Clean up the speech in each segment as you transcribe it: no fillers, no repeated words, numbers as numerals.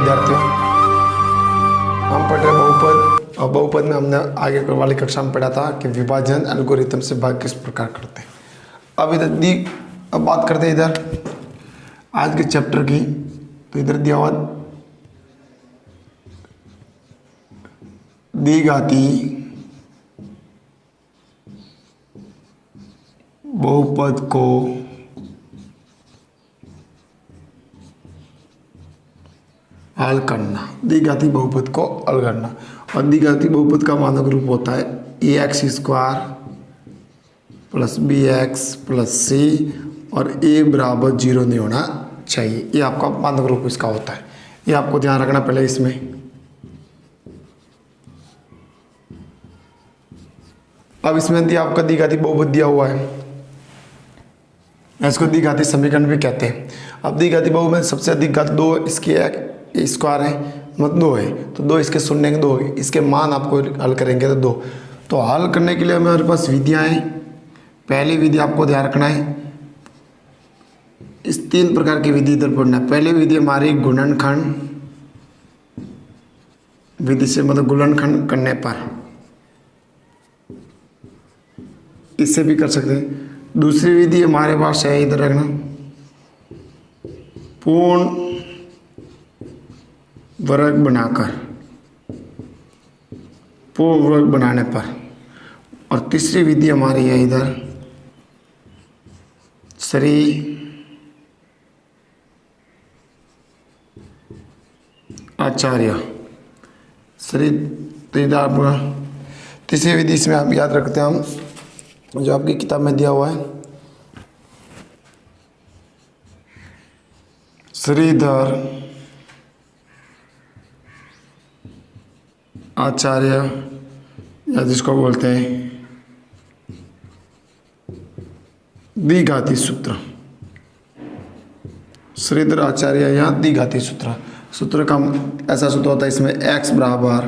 विद्यार्थियों, हम पढ़ रहे बहुपद और बहुपद में हमने आगे वाली कक्षा में पढ़ा था कि विभाजन एल्गोरिथम से भाग किस प्रकार करते हैं। अब बात करते हैं इधर आज के चैप्टर की। तो इधर दिया हुआ द्विघाती बहुपद को हल करना, द्विघाती बहुपद को हल करना। और द्विघाती बहुपद का मानक रूप होता है ax square plus B x plus C और a बराबर 0 नहीं होना चाहिए। ये आपका मानक रूप इसका होता है, ये आपको ध्यान रखना पहले इसमें। अब इसमें दिया आपका द्विघाती बहुपद दिया हुआ है, इसको द्विघाती समीकरण भी कहते हैं। अब द्विघाती बहुपद में सबसे अधिक घात 2 इसकी स्क्वायर है, मतलब 2 है, तो 2 इसके शून्य के 2 इसके मान आपको हल करेंगे तो 2। तो हल करने के लिए हमारे पास विधियाँ हैं। पहली विधि आपको ध्यान रखना है, इस 3 प्रकार की विधि इधर पढ़ना है। पहली विधि हमारी गुणनखंड विधि से, मतलब गुणनखंड करने पर, इससे भी कर सकते हैं। दूसरी विधि हमारे पास है, इधर रखना, पूर्ण वर्ग बनाकर, पूर्ण वर्ग बनाने पर। और तीसरी विधि हमारी है इधर श्री आचार्य श्री। तीसरी विधि इसमें आप याद रखते हैं, हम जो आपकी किताब में दिया हुआ है, श्रीधर आचार्य, या जिसको बोलते हैं द्विघाती सूत्र, श्रीधर आचार्य या द्विघाती सूत्र। सूत्र का ऐसा सूत्र होता है इसमें x बराबर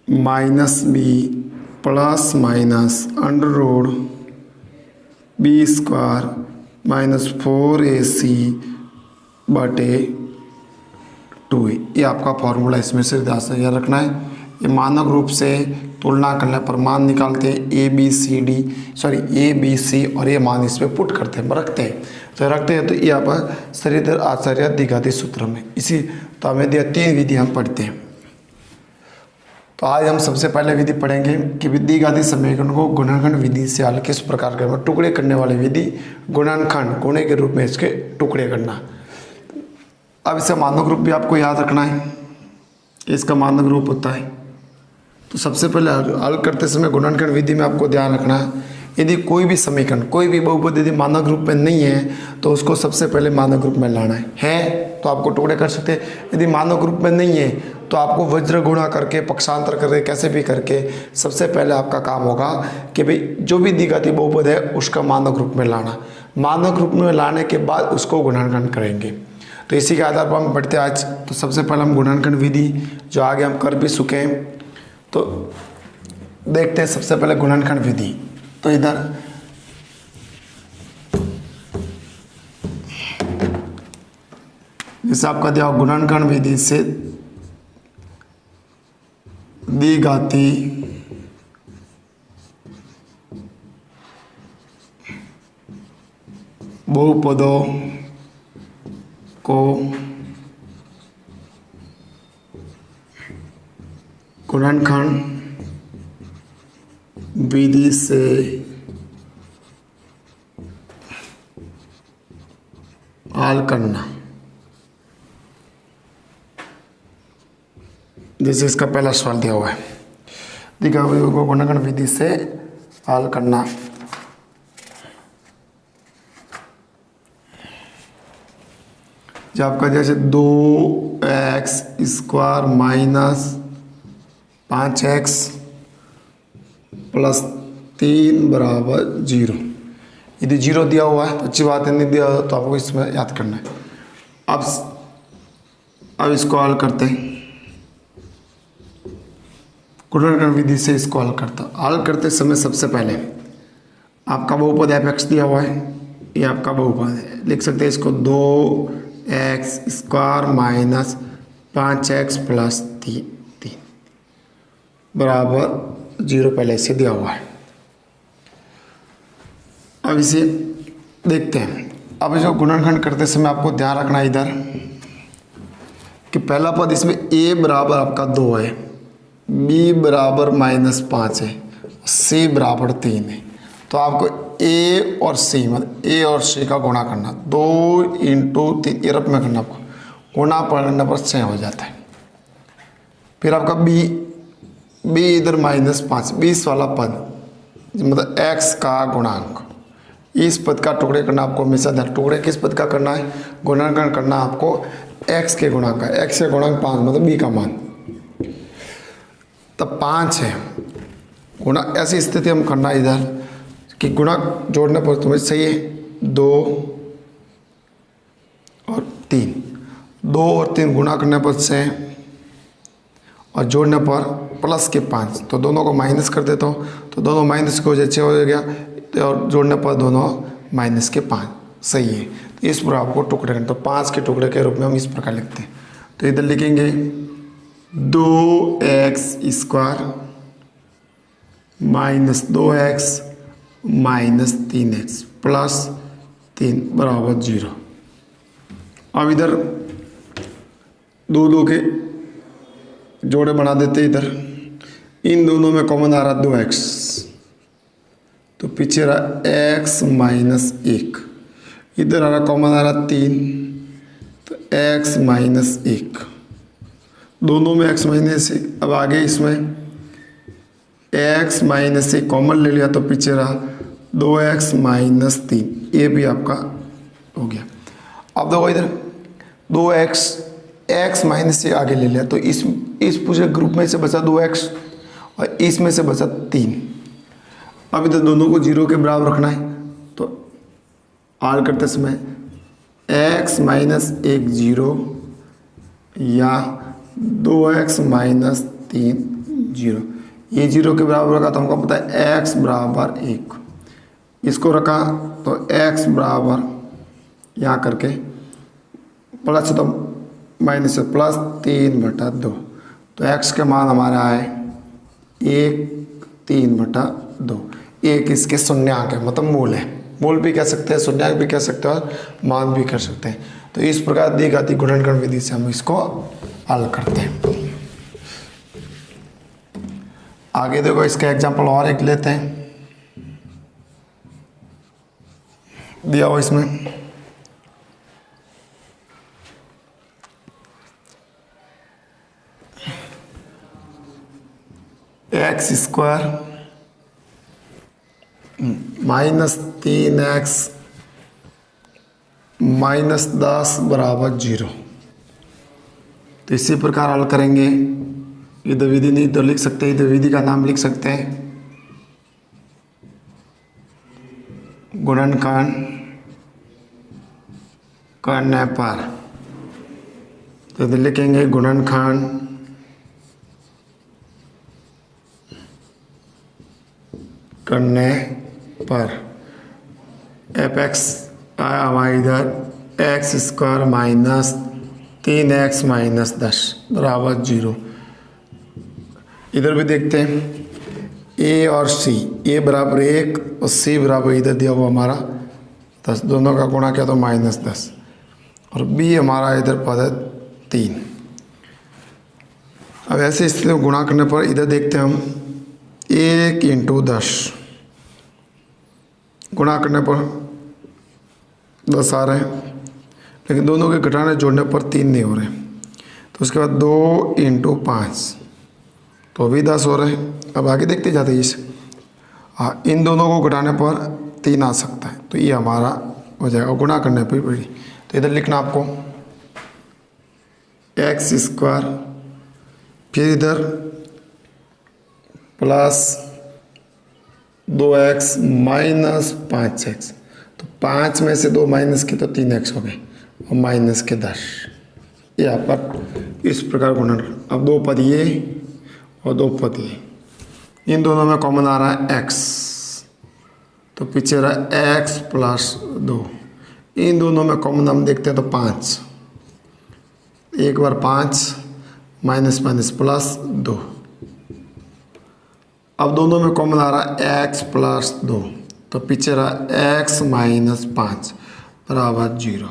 -b plus minus under root b square -4ac बटे 2। ये आपका फॉर्मूला इसमें से याद रखना है। ये मानक रूप से तुलना करने पर मान निकालते हैं ए बी सी और ये मान इसमें पुट करते हैं, रखते हैं। तो ये आप श्रीधर आचार्य द्विघाती सूत्र में इसी, तो हमें दिया 3 विधि हम पढ़ते हैं। तो आज हम सबसे पहले विधि पढ़ेंगे कि द्विघाती समीकरण को गुणनखंड विधि से हल किस प्रकार करना। टुकड़े करने वाली विधि, गुणनखंड, गुणे के रूप में इसके टुकड़े करना। अब इसका मानक रूप भी आपको याद रखना है, इसका मानक रूप होता है। तो सबसे पहले हल करते समय गुणनखंड विधि में आपको ध्यान रखना है, यदि कोई भी समीकरण, कोई भी बहुपद यदि मानक रूप में नहीं है तो उसको सबसे पहले मानक रूप में लाना है तो आपको टुकड़े कर सकते हैं। यदि मानक रूप में नहीं है तो आपको वज्र गुणा करके, पक्षांतर करके, कैसे भी करके सबसे पहले आपका काम होगा कि भाई जो भी द्विघाती बहुपद है उसका मानक रूप में लाना। मानक रूप में लाने के बाद उसको गुणनखंड करेंगे। तो इसी के आधार पर हम पढ़ते हैं आज। तो सबसे पहले हम गुणनखंड विधि जो आगे हम कर भी चुके हैं, तो देखते हैं सबसे पहले गुणनखंड विधि। तो इधर जैसे आपका दिया गुणनखंड विधि से द्विघाती बहुपदों को गुणनखंड विधि से हल करना। जैसे इसका पहला सवाल दिया हुआ है, द्विघाती को गुणनखंड विधि से हल करना। जो आपका जैसे 2x square minus 5x plus 3 बराबर 0। यदि 0 दिया हुआ है तो अच्छी बात है, नहीं दिया तो आपको इसमें याद करना है। अब इसको हल करते हैं, गुणनखंड विधि से इसको हल करते समय सबसे पहले आपका बहुपद f(x) दिया हुआ है, ये आपका बहुपद है। लिख सकते हैं इसको 2 x square minus 5x plus 3 बराबर 0 पहले से दिया हुआ है। अब इसे देखते हैं। अब जो गुणनखंड करते समय आपको ध्यान रखना इधर कि पहला पद इसमें a बराबर आपका 2 है, b बराबर -5 है, c बराबर 3 है। तो आपको a और c मतलब a और c का गुणा करना, 2 × 3 इरप में करना, आपको गुणा करने पर 6 हो जाता है। फिर आपका b इधर -5, 20 वाला पद मतलब x का गुणांक, इस पद का टुकड़े करना आपको हमेशा ध्यान। टुकड़े किस पद का करना है? गुणनखंड करना आपको x के गुणांक का। x के गुणांक 5 मतलब b का मान, तब 5 है गुणा। ऐसी स्थिति हम करना इधर कि गुणा जोड़ने पर तुम्हें सही है 2 और 3, 2 और 3 गुणा करने पर 6 और जोड़ने पर प्लस के 5, तो दोनों को माइनस कर देता हूँ, तो दोनों माइनस के हो जाए 6 हो गया, और जोड़ने पर दोनों माइनस के 5 सही है। तो इस पर आपको टुकड़े करना, तो 5 के टुकड़े के रूप में हम इस प्रकार लिखते हैं। तो इधर लिखेंगे 2x square minus 2x minus 3x plus 3 बराबर 0। अब इधर 2 के जोड़े बना देते इधर। इन दोनों में कॉमन आ रहा 2x, तो पीछे रहा x माइनस 1, इधर आ रहा कॉमन आ रहा 3, तो x माइनस 1, दोनों में x माइनस 1। अब आगे इसमें x माइनस 1 कॉमन ले लिया, तो पीछे रहा 2x माइनस 3, ये भी आपका हो गया। अब देखो इधर 2x माइनस 1 आगे ले लिया, तो इस पूरे ग्रुप में से बचा 2x और इसमें से बचा 3। अब इधर दोनों को 0 के बराबर रखना है, तो आर करते समय x माइनस 1 0 या 2x माइनस 3 0, ये 0 के बराबर रखा तो हमको पता है x बराबर 1, इसको रखा तो x बराबर यहाँ करके प्लस तो माइनस से प्लस 3/2, तो x के मान हमारा है 1/3/2। एक इसके शून्यांक है मतलब मूल है, मूल भी कह सकते हैं, शून्यांक भी कह सकते हैं और मान भी कर सकते हैं। तो इस प्रकार दी जाती गुणनखंड विधि से हम इसको हल करते हैं। आगे देखो इसका एग्जाम्पल और एक लेते हैं, दिया हुआ इसमें x square minus 3x minus 10 बराबर 0। तो इसी प्रकार हल करेंगे। इधर विधि नहीं तो लिख सकते हैं, इधर विधि का नाम लिख सकते हैं गुणनखंड करने पर। तो इधर लिखेंगे गुणनखंड करने पर f(x) आया हमारे इधर x square minus 3x minus 10 बराबर 0। इधर भी देखते हैं a और c, a बराबर 1 और c बराबर इधर दिया हुआ हमारा 10, दोनों का गुणा किया तो -10, और b हमारा इधर पद है 3। अब ऐसे स्थिति में गुणा करने पर इधर देखते हैं हम 1 × 10, गुणा करने पर 10 आ रहे हैं, लेकिन दोनों के घटाने जोड़ने पर 3 नहीं हो रहे। तो उसके बाद 2 × 5 तो भी 10 हो रहे हैं। अब आगे देखते जाते हैं इसे, हाँ इन दोनों को घटाने पर 3 आ सकता है, तो ये हमारा हो जाएगा गुणा करने पर भी। तो इधर लिखना आपको x स्क्वायर, फिर इधर प्लस 2x माइनस 5x, तो 5 में से 2 माइनस के तो 3x हो गए, और माइनस के 10। ये आपका इस प्रकार गुणन। अब 2 पद ये और 2 पद ये, इन दोनों में कॉमन आ रहा है x, तो पीछे रहा x प्लस 2, इन दोनों में कॉमन हम देखते हैं तो 5, एक बार 5 माइनस माइनस प्लस 2। अब दोनों में कॉमन आ रहा है x प्लस 2, तो पीछे रहा x माइनस 5 बराबर 0।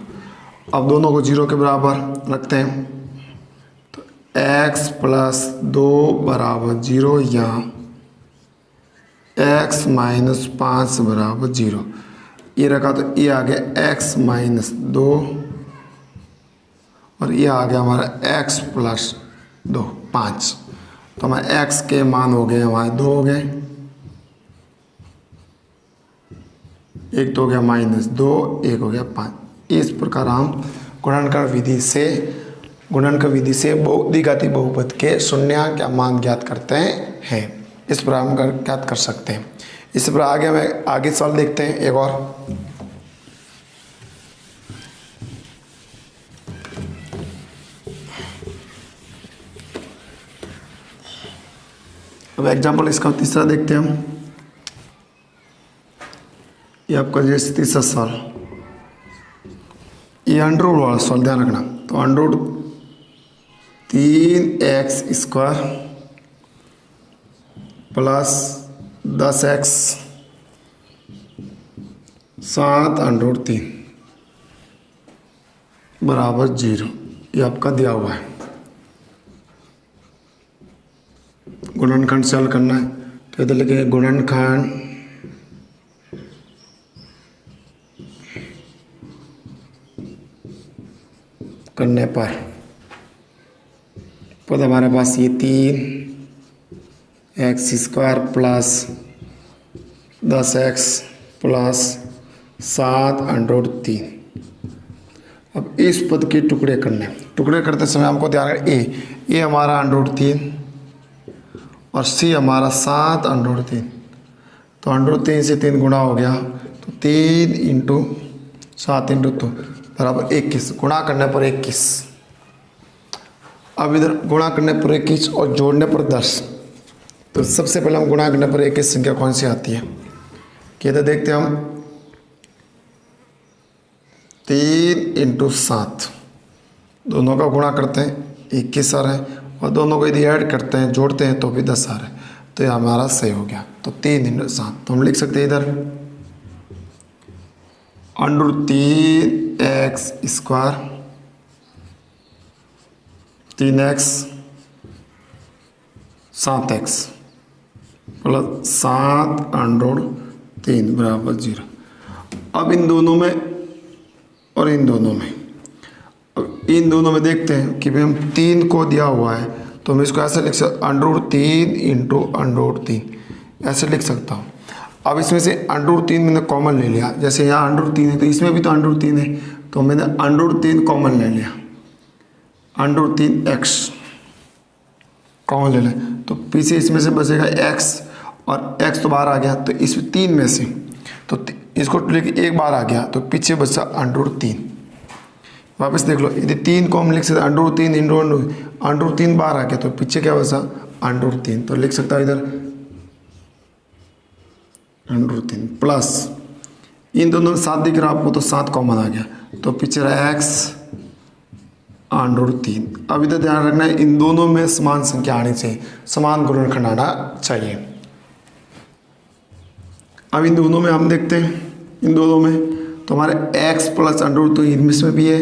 अब दोनों को 0 के बराबर रखते हैं, तो x प्लस 2 बराबर 0 या x माइनस 5 बराबर 0। ये रखा तो ये आ गया x माइनस 2 और ये आ गया हमारा x प्लस 2 5। तो हमारे x के मान हो गए हमारे 2 हो गए, एक तो हो गया -2, एक हो गया 5। इस प्रकार हम गुणनखंड विधि से द्विघाती बहुपद के शून्यांक या मान ज्ञात करते हैं। इस प्रकार हम ज्ञात कर सकते हैं। इस पर आगे सवाल देखते हैं एक और। अब एग्जाम्पल इसका तीसरा देखते हैं हम। ये आपका जैसे तीसरा सवाल, ये अंडर रूट वाला सवाल ध्यान रखना। तो under root 3x² plus 10x 7 under root 3 बराबर 0, ये आपका दिया हुआ है। गुणनखंड से हल करना है, तो इधर लिखेंगे गुणनखंड करने पर पद हमारे पास ये 3x² plus 10x plus 7 under root 3। अब इस पद के टुकड़े करते समय हमको ध्यान रखना ए हमारा अंडर रूट 3 और सी हमारा 7 अंडर रूट 3। तो अंडर रूट 3 से 3 गुणा हो गया, तो 3 इंटू 7 इंटू 2 बराबर 21। गुणा करने पर 21। अब इधर गुणा करने पर 21 और जोड़ने पर 10। तो सबसे पहले हम गुणा करने पर 21 संख्या कौन सी आती है, कहते देखते हैं हम। 3 इंटू 7 दोनों का गुणा करते हैं 21 आ रहा है, और दोनों को यदि ऐड करते हैं जोड़ते हैं तो भी 10 आ रहा है। तो ये हमारा सही हो गया। तो 3 इंटू 7 तो हम लिख सकते हैं इधर under root 3x² 3x 7x plus 7 under root 3 बराबर 0। अब इन दोनों में और इन दोनों में देखते हैं कि भाई हम 3 को दिया हुआ है, तो मैं इसको ऐसे लिख सकता under root 3 into under root 3 ऐसे लिख सकता हूँ। अब इसमें से अंडर रूट 3 मैंने कॉमन ले लिया, जैसे यहाँ अंडर रूट 3 है तो इसमें भी तो अंडर रूट 3 है, तो मैंने अंडर रूट 3 कॉमन ले लिया, अंडर रूट 3x कॉमन ले लें, तो पीछे इसमें से बचेगा x और x तो बाहर आ गया, तो इस 3 में से तो इसको लेके एक बार आ गया, तो पीछे बचा अंडर रूट 3। वापस देख लो, यदि 3 को हम लिख सकते under root 3 into under root 3 बाहर आ गया, तो पीछे क्या बचा अंडर रूट 3। तो लिख सकता हूँ इधर अंडर रूट 3 प्लस इन दोनों में 7 दिख रहा आपको, तो 7 कॉमन आ गया, तो पीछे रहा x अंडर रूट 3। अब इधर ध्यान रखना है इन दोनों में समान संख्या आनी चाहिए, समान गुणनखंड आना चाहिए। अब इन दोनों में हम देखते हैं, इन दोनों में तो हमारे x प्लस अंडर रूट 2 इसमें भी है,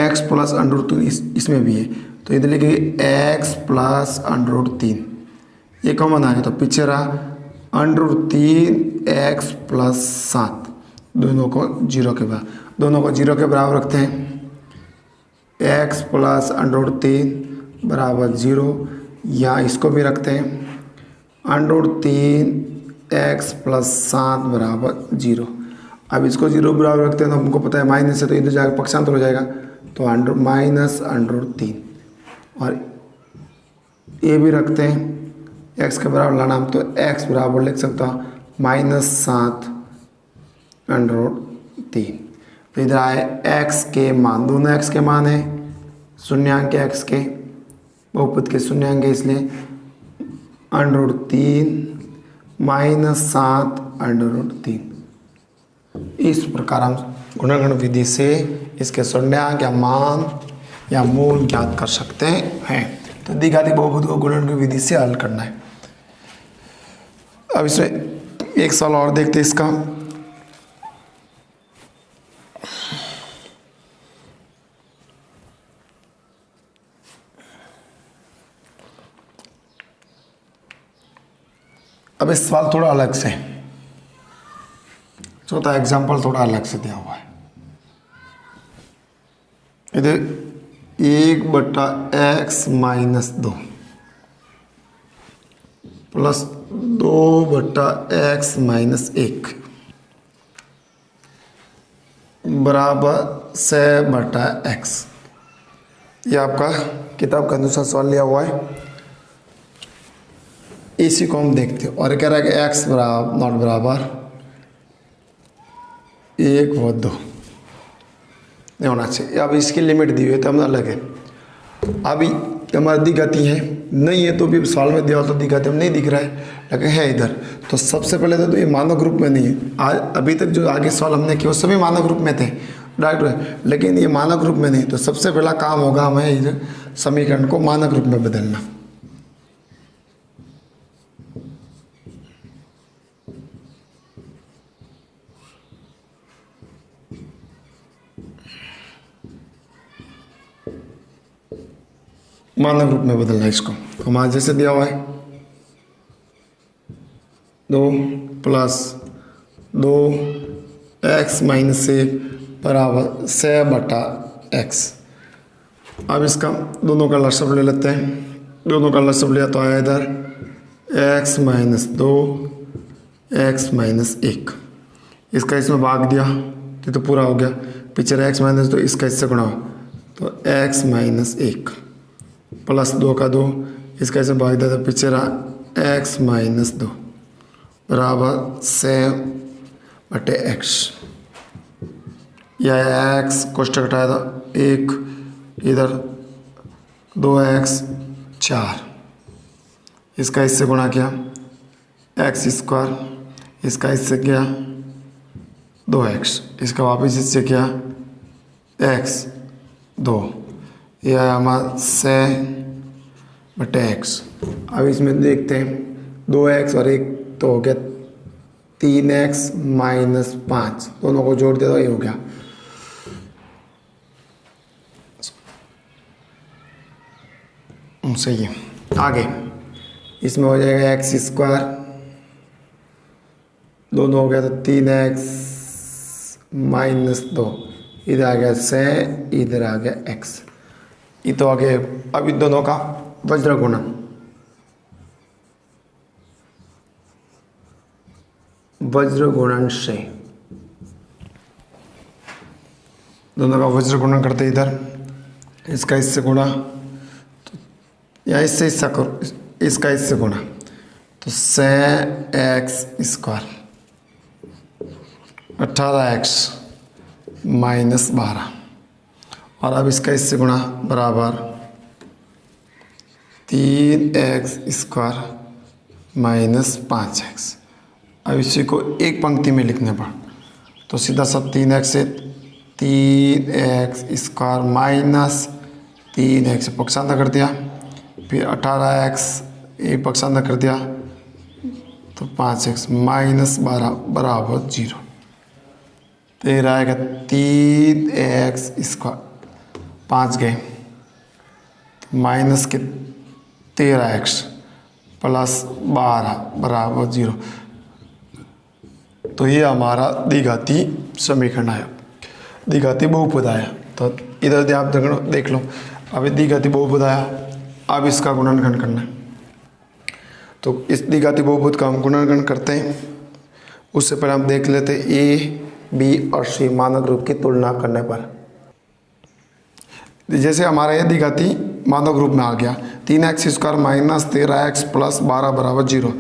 x प्लस अंडर रूट 2 इसमें भी है, तो इधर लिखेंगे x प्लस अंडर रूट 3, ये कॉमन आ गया, तो पीछे रहा अंडर रूट 3x प्लस 7, दोनों को 0 के बराबर रखते हैं। x प्लस अंडर रूट 3 बराबर 0, या इसको भी रखते हैं अंडर रूट 3x प्लस 7 बराबर 0। अब इसको 0 बराबर रखते हैं तो हमको पता है माइनस है, तो इधर जाकर पक्षांतर हो जाएगा, तो माइनस अंडर रूट 3, और ये भी रखते हैं x के बराबर लाना हम, तो x बराबर लिख सकता हूँ -7 अंडर रूट 3। तो इधर आए x के मान, दोनों x के मान है, शून्यांक x के बहुपद के शून्यांक है, इसलिए अंडर रूट 3 -7 अंडर रूट 3। इस प्रकार हम गुणनखंड विधि से इसके शून्यांक या मान या मूल ज्ञात कर सकते हैं। तो द्विघाती बहुपद को गुणन की विधि से हल करना है। अब इसमें एक सवाल और देखते हैं इसका। अब इस सवाल थोड़ा अलग से, चौथा एग्जाम्पल थोड़ा अलग से दिया हुआ है। इधर 1/x-2 प्लस 2/x-1 बराबर 6/x। ये आपका किताब के अनुसार सवाल लिया हुआ है। इसी को हम देखते हैं और कह रहा है कि x नॉट बराबर 1/2 नहीं होना चाहिए। अब इसकी लिमिट दी हुई है तो हम अलग है। अभी हमारी द्विघाती है नहीं है तो भी सवाल में दिया हो तो द्विघाती हम नहीं दिख रहा है, लेकिन है इधर। तो सबसे पहले तो ये मानव ग्रुप में नहीं है। अभी तक जो आगे सवाल हमने किए वो सभी मानव ग्रुप में थे डायरेक्ट, लेकिन ये मानव ग्रुप में नहीं। तो सबसे पहला काम होगा हमें इधर समीकरण को मानव ग्रुप में बदलना। मानव ग्रुप में बदलना इसको। हमारा जैसे दिया हुआ है 2 + 2x-1 बराबर 6/x। अब इसका दोनों का लसब ले लेते हैं। दोनों का लसब लिया तो आया इधर x-2 x-1। इसका इसमें भाग दिया तो पूरा हो गया। पीछे x-2 इसका इससे गुणा तो x-1 प्लस 2 का 2 इसका ऐसे भाग दिया तो पीछे रहा x-2 बराबर 6/x। यह x कोष्ठक हटाया था 1, इधर 2x 4, इसका इससे गुणा किया x², इसका इससे किया 2x, इसका वापस इससे किया x 2। यह हमारा 6/x। अब इसमें देखते हैं 2x और 1 तो हो गया 3x-5, दोनों को जोड़ दिया तो ये हो गया सही है। आगे इसमें हो जाएगा x², दोनों हो गया तो 3x-2, इधर आ गया 6, इधर आ गया x। ये तो आगे अब इन दोनों का वज्र गुणन। वज्र गुणन से दोनों का वज्र गुणन करते इधर इसका इससे गुणा तो या इससे इसका करो, इसका इससे गुणा तो 6x² 18x-12 और अब इसका इससे गुणा बराबर 3x² -5x। अब इसी को एक पंक्ति में लिखने पर तो सीधा सब 3x से 3x² -3x पक्षांतर कर दिया, फिर 18x एक पक्षांतर कर दिया तो 5x -12 बराबर 0। तो ये रहेगा 3x², 5 गए माइनस के 13x + 12 बराबर 0। तो ये हमारा द्विघाती समीकरण आया, द्विघाती बहुपद आया। तो इधर आप देख लो, अभी द्विघाती बहुपद आया, अब इसका गुणनखंड करना है। तो इस द्विघाती बहुपद का हम गुणनखंड करते हैं। उससे पहले हम देख लेते हैं ए, बी और सी मानक रूप की तुलना करने पर। जैसे हमारा ये द्विघाती मानक रूप में आ गया 3x² -13x + 12 बराबर 0।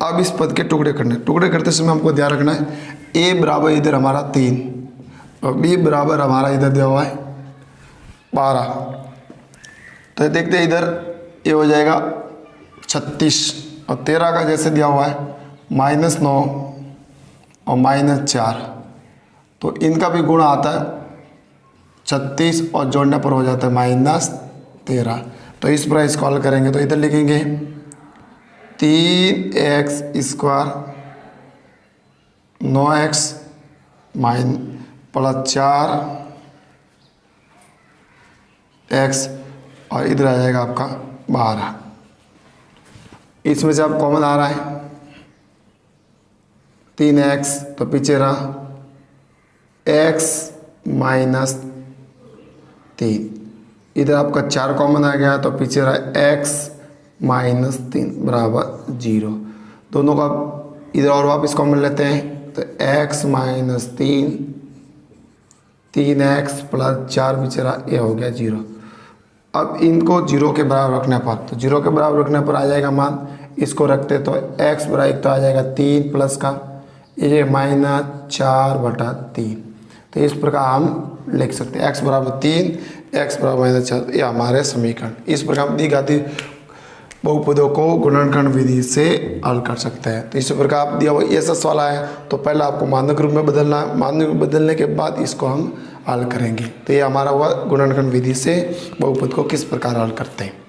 अब इस पद के टुकड़े करते समय हमको ध्यान रखना है a बराबर इधर हमारा 3 और b बराबर हमारा इधर दिया हुआ है 12। तो देखते हैं इधर ये हो जाएगा 36 और 13 का जैसे दिया हुआ है -9 और -4, तो इनका भी गुण आता है 36 और जोड़ने पर हो जाता है -13। तो इस पर इसको हल करेंगे तो इधर लिखेंगे 3x² 9x +4x और इधर आ जाएगा आपका 12। इसमें से आप कॉमन आ रहा है 3x, तो पीछे रहा x -3, इधर आपका 4 कॉमन आ गया तो पीछे रहा x -3 बराबर 0। दोनों का इधर और वापस कॉमन लेते हैं तो x -3 3x +4 पीछे रहा, ये हो गया 0। अब इनको 0 के बराबर रखने पर, तो 0 के बराबर रखने पर आ जाएगा मान, इसको रखते तो x बराबर एक तो आ जाएगा 3 प्लस का ये -4/3। तो इस प्रकार हम लिख सकते हैं x बराबर 3 x बराबर -4, ये हमारे समीकरण। इस प्रकार हम दी गई बहुपदों को गुणनखंड विधि से हल कर सकते हैं। तो इस प्रकार आप दिया हुआ ऐसा सवाल आया तो पहले आपको मानक रूप में बदलना है, मानक रूप बदलने के बाद इसको हम हल करेंगे। तो ये हमारा हुआ गुणनखंड विधि से बहुपद को किस प्रकार हल करते हैं।